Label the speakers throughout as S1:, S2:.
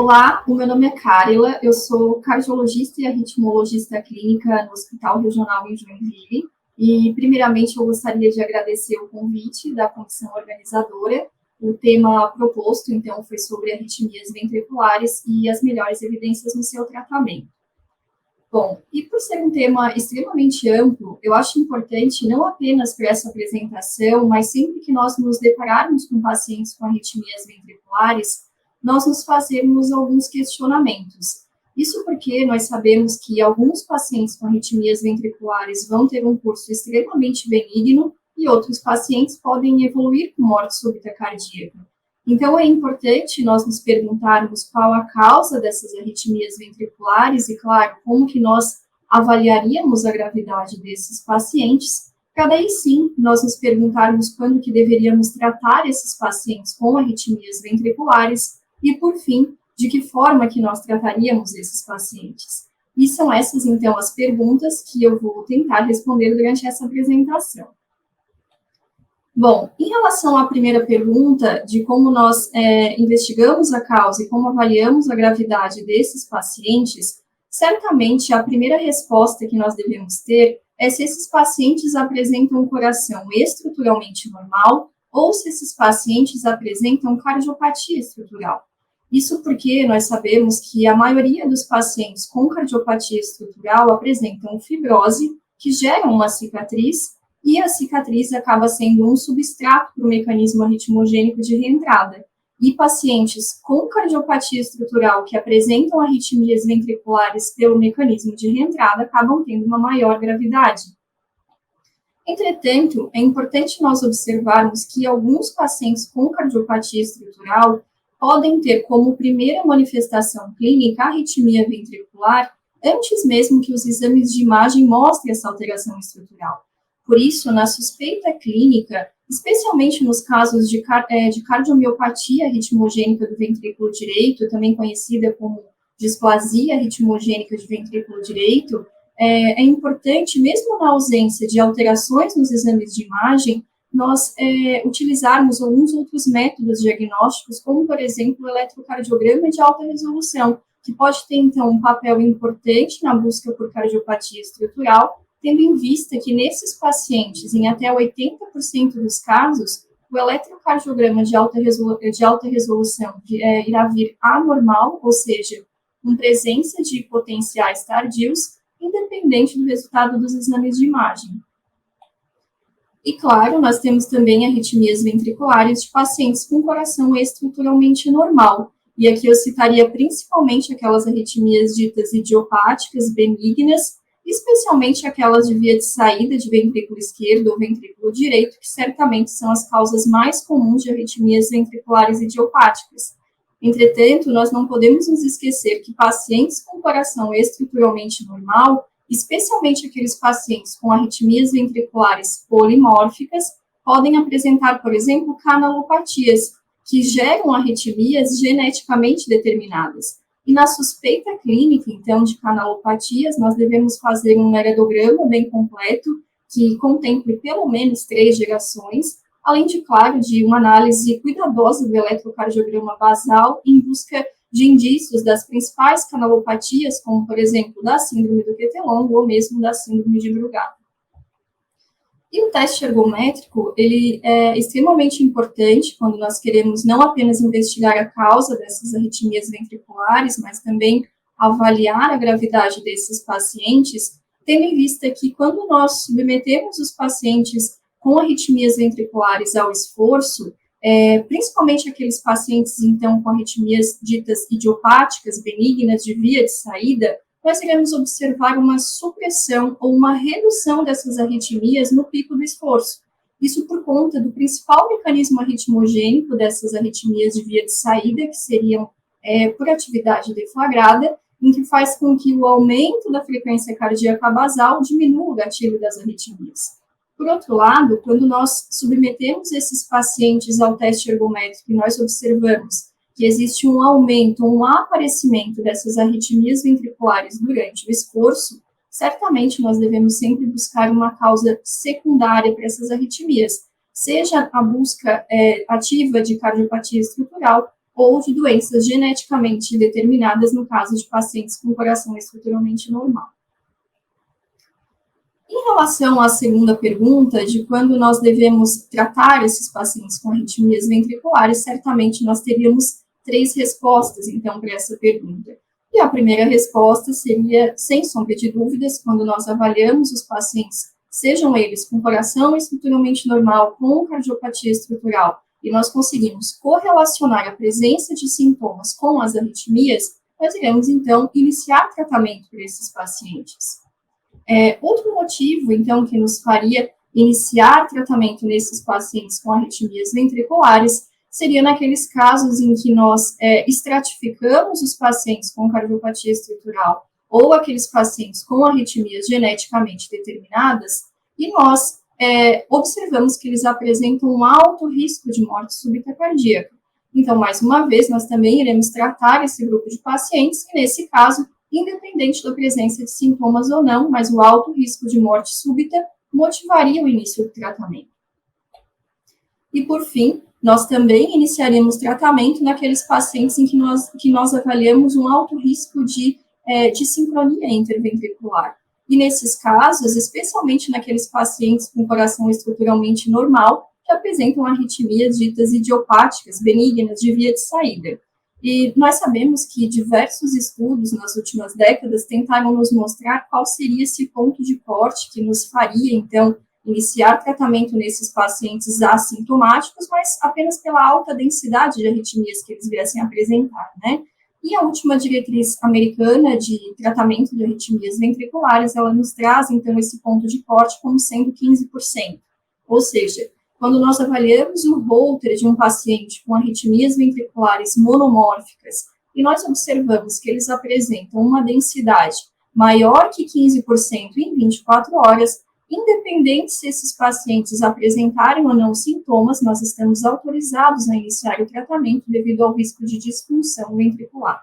S1: Olá, o meu nome é Carla, eu sou cardiologista e arritmologista clínica no Hospital Regional em Joinville. E, primeiramente, eu gostaria de agradecer o convite da comissão organizadora. O tema proposto, então, foi sobre arritmias ventriculares e as melhores evidências no seu tratamento. Bom, e por ser um tema extremamente amplo, eu acho importante não apenas para essa apresentação, mas sempre que nós nos depararmos com pacientes com arritmias ventriculares, nós nos fazermos alguns questionamentos. Isso porque nós sabemos que alguns pacientes com arritmias ventriculares vão ter um curso extremamente benigno e outros pacientes podem evoluir com morte súbita cardíaca. Então, é importante nós nos perguntarmos qual a causa dessas arritmias ventriculares e, claro, como que nós avaliaríamos a gravidade desses pacientes, para daí sim nós nos perguntarmos quando que deveríamos tratar esses pacientes com arritmias ventriculares e, por fim, de que forma que nós trataríamos esses pacientes. E são essas, então, as perguntas que eu vou tentar responder durante essa apresentação. Bom, em relação à primeira pergunta, de como nós investigamos a causa e como avaliamos a gravidade desses pacientes, certamente a primeira resposta que nós devemos ter é se esses pacientes apresentam um coração estruturalmente normal ou se esses pacientes apresentam cardiopatia estrutural. Isso porque nós sabemos que a maioria dos pacientes com cardiopatia estrutural apresentam fibrose, que gera uma cicatriz, e a cicatriz acaba sendo um substrato para o mecanismo arritmogênico de reentrada. E pacientes com cardiopatia estrutural que apresentam arritmias ventriculares pelo mecanismo de reentrada acabam tendo uma maior gravidade. Entretanto, é importante nós observarmos que alguns pacientes com cardiopatia estrutural podem ter como primeira manifestação clínica a arritmia ventricular antes mesmo que os exames de imagem mostrem essa alteração estrutural. Por isso, na suspeita clínica, especialmente nos casos de cardiomiopatia arritmogênica do ventrículo direito, também conhecida como displasia arritmogênica de ventrículo direito, é importante, mesmo na ausência de alterações nos exames de imagem, nós utilizarmos alguns outros métodos diagnósticos, como, por exemplo, o eletrocardiograma de alta resolução, que pode ter, então, um papel importante na busca por cardiopatia estrutural, tendo em vista que nesses pacientes, em até 80% dos casos, o eletrocardiograma de alta resolução irá vir anormal, ou seja, com presença de potenciais tardios, independente do resultado dos exames de imagem. E, claro, nós temos também arritmias ventriculares de pacientes com coração estruturalmente normal, e aqui eu citaria principalmente aquelas arritmias ditas idiopáticas, benignas, especialmente aquelas de via de saída de ventrículo esquerdo ou ventrículo direito, que certamente são as causas mais comuns de arritmias ventriculares idiopáticas. Entretanto, nós não podemos nos esquecer que pacientes com coração estruturalmente normal, especialmente aqueles pacientes com arritmias ventriculares polimórficas, podem apresentar, por exemplo, canalopatias, que geram arritmias geneticamente determinadas. E na suspeita clínica, então, de canalopatias, nós devemos fazer um heredograma bem completo, que contemple pelo menos 3 gerações, além de, claro, de uma análise cuidadosa do eletrocardiograma basal em busca de indícios das principais canalopatias, como, por exemplo, da síndrome do QT longo ou mesmo da síndrome de Brugada. E o teste ergométrico, ele é extremamente importante quando nós queremos não apenas investigar a causa dessas arritmias ventriculares, mas também avaliar a gravidade desses pacientes, tendo em vista que quando nós submetemos os pacientes com arritmias ventriculares ao esforço, principalmente aqueles pacientes, então, com arritmias ditas idiopáticas, benignas, de via de saída, nós iremos observar uma supressão ou uma redução dessas arritmias no pico do esforço. Isso por conta do principal mecanismo arritmogênico dessas arritmias de via de saída, que seriam por atividade deflagrada, em que faz com que o aumento da frequência cardíaca basal diminua o gatilho das arritmias. Por outro lado, quando nós submetemos esses pacientes ao teste ergométrico e nós observamos que existe um aumento, um aparecimento dessas arritmias ventriculares durante o esforço, certamente nós devemos sempre buscar uma causa secundária para essas arritmias, seja a busca ativa de cardiopatia estrutural ou de doenças geneticamente determinadas, no caso de pacientes com coração estruturalmente normal. Em relação à segunda pergunta, de quando nós devemos tratar esses pacientes com arritmias ventriculares, certamente nós teríamos 3 respostas, então, para essa pergunta. E a primeira resposta seria, sem sombra de dúvidas, quando nós avaliamos os pacientes, sejam eles com coração estruturalmente normal, com cardiopatia estrutural, e nós conseguimos correlacionar a presença de sintomas com as arritmias, nós iremos, então, iniciar tratamento para esses pacientes. Outro motivo, então, que nos faria iniciar tratamento nesses pacientes com arritmias ventriculares seria naqueles casos em que nós estratificamos os pacientes com cardiopatia estrutural ou aqueles pacientes com arritmias geneticamente determinadas e nós observamos que eles apresentam um alto risco de morte súbita cardíaca. Então, mais uma vez, nós também iremos tratar esse grupo de pacientes e, nesse caso, independente da presença de sintomas ou não, mas o alto risco de morte súbita motivaria o início do tratamento. E, por fim, nós também iniciaríamos tratamento naqueles pacientes em que nós avaliamos um alto risco de sincronia interventricular. E, nesses casos, especialmente naqueles pacientes com coração estruturalmente normal, que apresentam arritmias ditas idiopáticas, benignas, de via de saída. E nós sabemos que diversos estudos nas últimas décadas tentaram nos mostrar qual seria esse ponto de corte que nos faria, então, iniciar tratamento nesses pacientes assintomáticos, mas apenas pela alta densidade de arritmias que eles viessem apresentar, né? E a última diretriz americana de tratamento de arritmias ventriculares, ela nos traz, então, esse ponto de corte como sendo 15%. Ou seja, quando nós avaliamos o Holter de um paciente com arritmias ventriculares monomórficas e nós observamos que eles apresentam uma densidade maior que 15% em 24 horas, independente se esses pacientes apresentarem ou não sintomas, nós estamos autorizados a iniciar o tratamento devido ao risco de disfunção ventricular.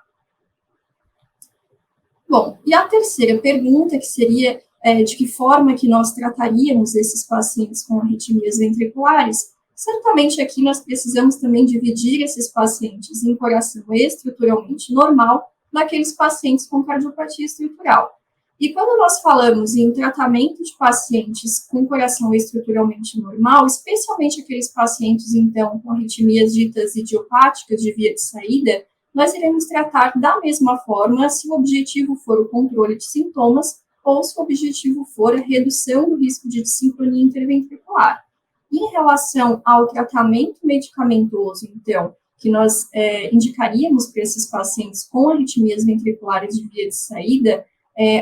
S1: Bom, e a terceira pergunta, que seria de que forma que nós trataríamos esses pacientes com arritmias ventriculares, certamente aqui nós precisamos também dividir esses pacientes em coração estruturalmente normal daqueles pacientes com cardiopatia estrutural. E quando nós falamos em tratamento de pacientes com coração estruturalmente normal, especialmente aqueles pacientes, então, com arritmias ditas idiopáticas de via de saída, nós iremos tratar da mesma forma se o objetivo for o controle de sintomas ou se o objetivo for a redução do risco de dissincronia interventricular. Em relação ao tratamento medicamentoso, então, que nós indicaríamos para esses pacientes com arritmias ventriculares de via de saída,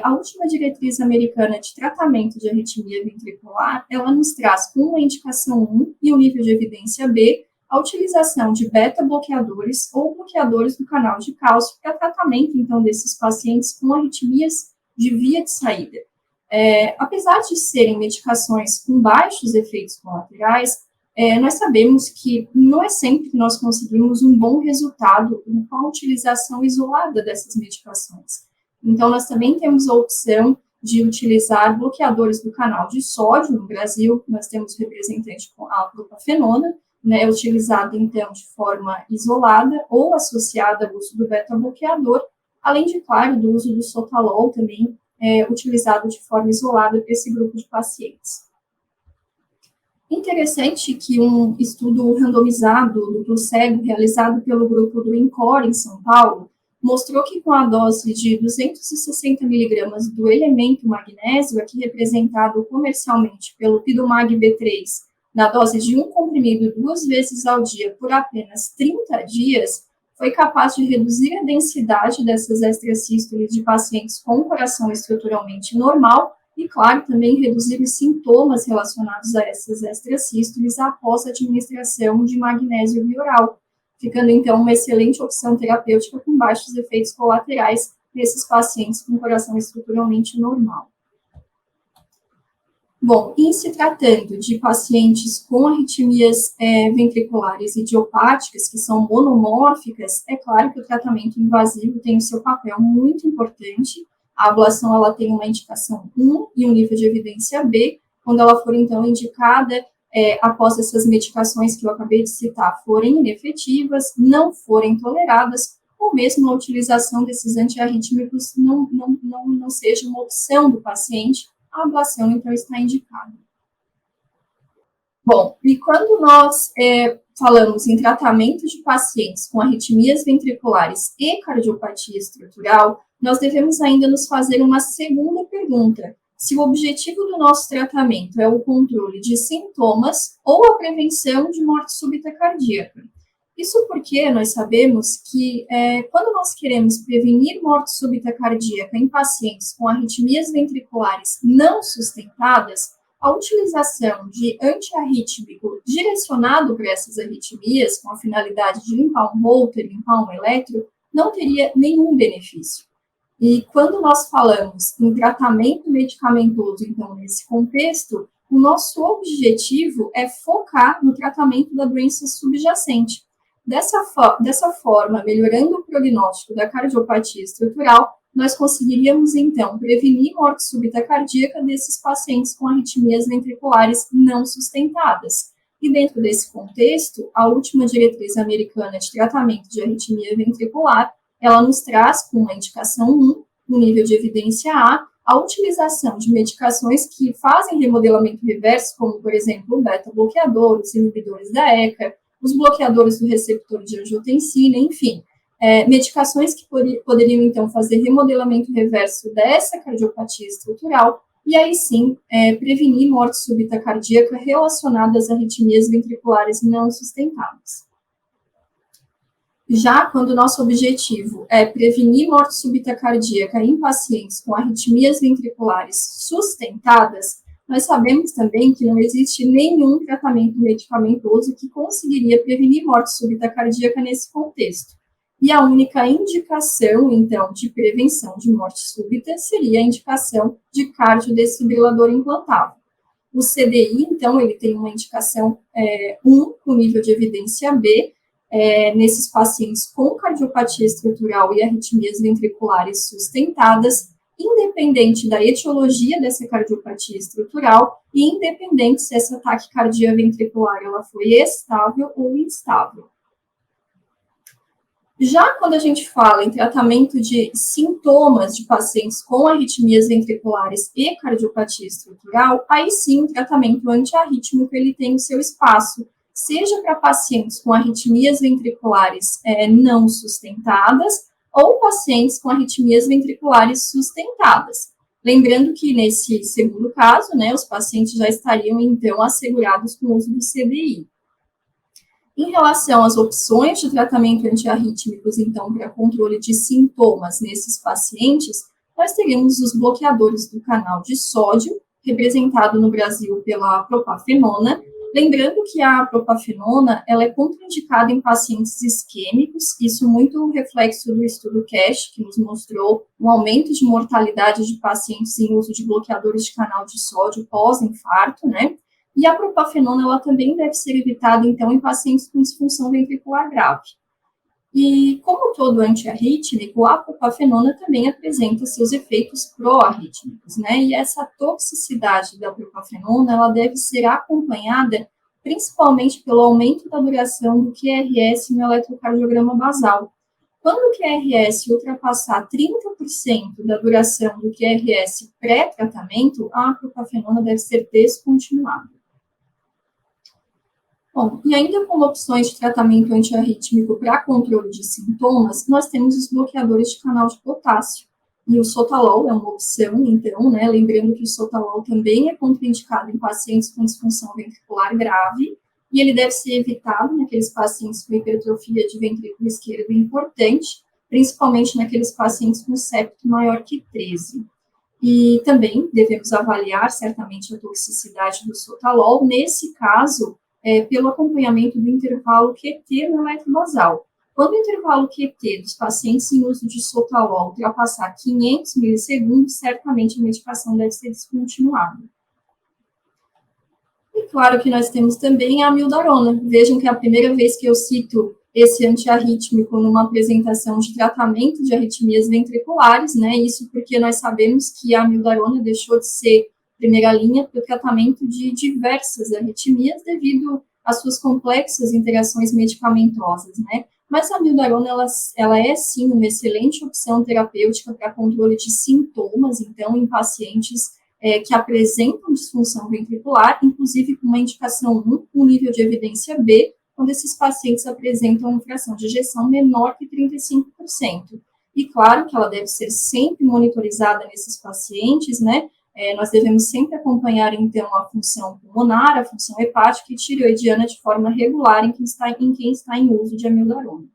S1: a última diretriz americana de tratamento de arritmia ventricular, ela nos traz com uma indicação 1 e um nível de evidência B, a utilização de beta-bloqueadores ou bloqueadores do canal de cálcio para tratamento, então, desses pacientes com arritmias de via de saída. Apesar de serem medicações com baixos efeitos colaterais, nós sabemos que não é sempre que nós conseguimos um bom resultado com a utilização isolada dessas medicações. Então, nós também temos a opção de utilizar bloqueadores do canal de sódio. No Brasil, nós temos representante com a propafenona, né, utilizado, então, de forma isolada ou associada ao uso do beta-bloqueador, além de, claro, do uso do sotalol também utilizado de forma isolada para esse grupo de pacientes. Interessante que um estudo randomizado, duplo cego, realizado pelo grupo do INCOR, em São Paulo, mostrou que com a dose de 260 miligramas do elemento magnésio, aqui representado comercialmente pelo Pidomag B3, na dose de um comprimido 2 vezes ao dia por apenas 30 dias, foi capaz de reduzir a densidade dessas extrasístoles de pacientes com coração estruturalmente normal e, claro, também reduzir os sintomas relacionados a essas extrasístoles após a administração de magnésio via oral, ficando, então, uma excelente opção terapêutica com baixos efeitos colaterais nesses pacientes com coração estruturalmente normal. Bom, em se tratando de pacientes com arritmias ventriculares idiopáticas, que são monomórficas, é claro que o tratamento invasivo tem o seu papel muito importante. A ablação, ela tem uma indicação 1 e um nível de evidência B, quando ela for, então, indicada após essas medicações que eu acabei de citar forem inefetivas, não forem toleradas, ou mesmo a utilização desses antiarrítmicos não seja uma opção do paciente, a ablação, então, está indicada. Bom, e quando nós falamos em tratamento de pacientes com arritmias ventriculares e cardiopatia estrutural, nós devemos ainda nos fazer uma segunda pergunta: se o objetivo do nosso tratamento é o controle de sintomas ou a prevenção de morte súbita cardíaca. Isso porque nós sabemos que quando nós queremos prevenir morte súbita cardíaca em pacientes com arritmias ventriculares não sustentadas, a utilização de antiarrítmico direcionado para essas arritmias, com a finalidade de limpar um Holter, limpar um eletro, não teria nenhum benefício. E quando nós falamos em tratamento medicamentoso, então, nesse contexto, o nosso objetivo é focar no tratamento da doença subjacente. Dessa forma, melhorando o prognóstico da cardiopatia estrutural, nós conseguiríamos, então, prevenir morte súbita cardíaca desses pacientes com arritmias ventriculares não sustentadas. E dentro desse contexto, a última diretriz americana de tratamento de arritmia ventricular, ela nos traz, com a indicação 1, no nível de evidência a utilização de medicações que fazem remodelamento reverso, como, por exemplo, o beta-bloqueador, os inibidores da ECA, os bloqueadores do receptor de angiotensina, enfim, medicações que poderiam, então, fazer remodelamento reverso dessa cardiopatia estrutural e, aí sim, prevenir morte súbita cardíaca relacionada às arritmias ventriculares não sustentadas. Já quando o nosso objetivo é prevenir morte súbita cardíaca em pacientes com arritmias ventriculares sustentadas, nós sabemos também que não existe nenhum tratamento medicamentoso que conseguiria prevenir morte súbita cardíaca nesse contexto. E a única indicação, então, de prevenção de morte súbita seria a indicação de cardiodesfibrilador implantável. O CDI, então, ele tem uma indicação 1, com nível de evidência B, nesses pacientes com cardiopatia estrutural e arritmias ventriculares sustentadas, independente da etiologia dessa cardiopatia estrutural e independente se essa taquicardia ventricular ela foi estável ou instável. Já quando a gente fala em tratamento de sintomas de pacientes com arritmias ventriculares e cardiopatia estrutural, aí sim o tratamento antiarrítmico ele tem o seu espaço, seja para pacientes com arritmias ventriculares não sustentadas ou pacientes com arritmias ventriculares sustentadas. Lembrando que nesse segundo caso, né, os pacientes já estariam, então, assegurados com o uso do CDI. Em relação às opções de tratamento antiarrítmicos, então, para controle de sintomas nesses pacientes, nós teríamos os bloqueadores do canal de sódio, representado no Brasil pela propafenona. Lembrando que a propafenona, ela é contraindicada em pacientes isquêmicos, isso muito reflexo do estudo CASH, que nos mostrou um aumento de mortalidade de pacientes em uso de bloqueadores de canal de sódio pós-infarto, né? E a propafenona, ela também deve ser evitada, então, em pacientes com disfunção ventricular grave. E, como todo antiarrítmico, a propafenona também apresenta seus efeitos pró-arrítmicos, né? E essa toxicidade da propafenona, ela deve ser acompanhada principalmente pelo aumento da duração do QRS no eletrocardiograma basal. Quando o QRS ultrapassar 30% da duração do QRS pré-tratamento, a propafenona deve ser descontinuada. Bom, e ainda como opções de tratamento antiarrítmico para controle de sintomas, nós temos os bloqueadores de canal de potássio. E o sotalol é uma opção, então, né, lembrando que o sotalol também é contraindicado em pacientes com disfunção ventricular grave, e ele deve ser evitado naqueles pacientes com hipertrofia de ventrículo esquerdo importante, principalmente naqueles pacientes com septo maior que 13. E também devemos avaliar, certamente, a toxicidade do sotalol, nesse caso, pelo acompanhamento do intervalo QT no eletrobasal. Quando o intervalo QT dos pacientes em uso de sotalol ultrapassar 500 milissegundos, certamente a medicação deve ser descontinuada. E claro que nós temos também a amiodarona. Vejam que é a primeira vez que eu cito esse antiarrítmico numa apresentação de tratamento de arritmias ventriculares, né? Isso porque nós sabemos que a amiodarona deixou de ser primeira linha para o tratamento de diversas arritmias devido às suas complexas interações medicamentosas, né? Mas a amiodarona, ela é, sim, uma excelente opção terapêutica para controle de sintomas, então, em pacientes que apresentam disfunção ventricular, inclusive com uma indicação 1, um nível de evidência B, quando esses pacientes apresentam uma fração de ejeção menor que 35%. E claro que ela deve ser sempre monitorizada nesses pacientes, né? Nós devemos sempre acompanhar, então, a função pulmonar, a função hepática e tireoidiana de forma regular em quem está em uso de amiodarona.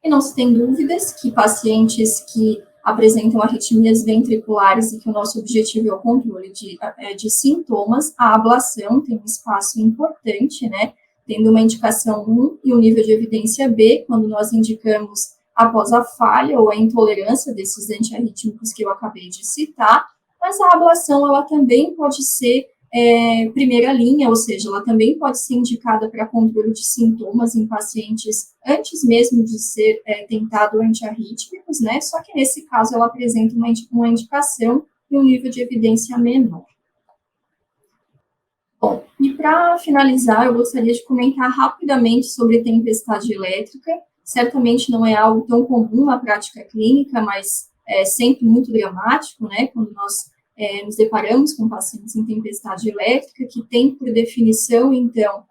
S1: E não se tem dúvidas que pacientes que apresentam arritmias ventriculares e que o nosso objetivo é o controle de sintomas, a ablação tem um espaço importante, né? Tendo uma indicação 1 e um nível de evidência B, quando nós indicamos após a falha ou a intolerância desses antiarrítmicos que eu acabei de citar, mas a ablação, ela também pode ser primeira linha, ou seja, ela também pode ser indicada para controle de sintomas em pacientes antes mesmo de ser tentado antiarrítmicos, né, só que nesse caso ela apresenta uma indicação e um nível de evidência menor. Bom, e para finalizar, eu gostaria de comentar rapidamente sobre tempestade elétrica. Certamente não é algo tão comum na prática clínica, mas é sempre muito dramático, né, quando nós nos deparamos com pacientes em tempestade elétrica, que tem por definição, então,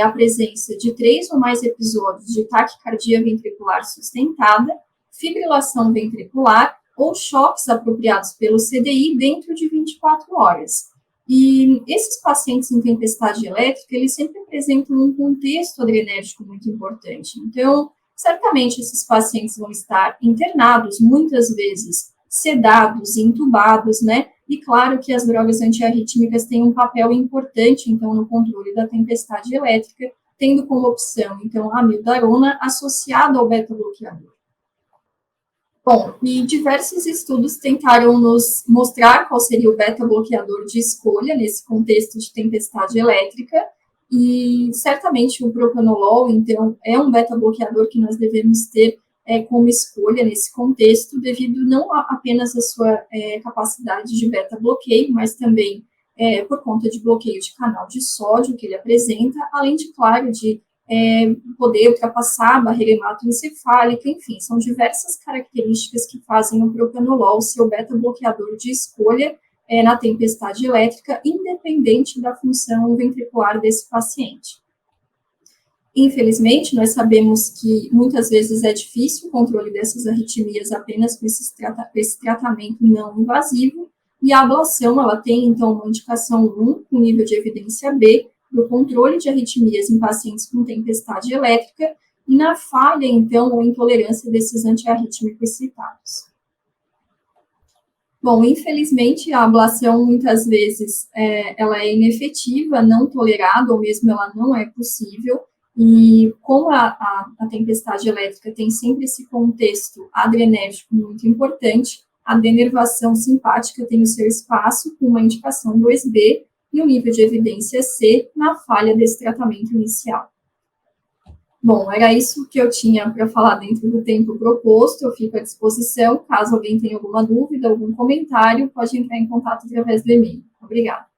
S1: a presença de 3 ou mais episódios de taquicardia ventricular sustentada, fibrilação ventricular ou choques apropriados pelo CDI dentro de 24 horas. E esses pacientes em tempestade elétrica, eles sempre apresentam um contexto adrenérgico muito importante. Então, certamente esses pacientes vão estar internados, muitas vezes sedados, intubados, né? E claro que as drogas antiarrítmicas têm um papel importante, então, no controle da tempestade elétrica, tendo como opção, então, a amiodarona associada ao beta-bloqueador. Bom, e diversos estudos tentaram nos mostrar qual seria o beta-bloqueador de escolha nesse contexto de tempestade elétrica, e certamente o propranolol, então, é um beta-bloqueador que nós devemos ter como escolha nesse contexto, devido não apenas à sua capacidade de beta-bloqueio, mas também por conta de bloqueio de canal de sódio que ele apresenta, além de, claro, de poder ultrapassar a barreira hematoencefálica, enfim, são diversas características que fazem o propranolol ser o beta-bloqueador de escolha na tempestade elétrica, independente da função ventricular desse paciente. Infelizmente, nós sabemos que muitas vezes é difícil o controle dessas arritmias apenas com esse tratamento não invasivo, e a ablação, ela tem, então, uma indicação 1, com nível de evidência B, para o controle de arritmias em pacientes com tempestade elétrica, e na falha, então, ou intolerância desses antiarrítmicos citados. Bom, infelizmente, a ablação, muitas vezes, ela é inefetiva, não tolerada, ou mesmo ela não é possível, e como a tempestade elétrica tem sempre esse contexto adrenérgico muito importante, a denervação simpática tem o seu espaço com uma indicação 2B e um nível de evidência C na falha desse tratamento inicial. Bom, era isso que eu tinha para falar dentro do tempo proposto, eu fico à disposição, caso alguém tenha alguma dúvida, algum comentário, pode entrar em contato através do e-mail. Obrigada.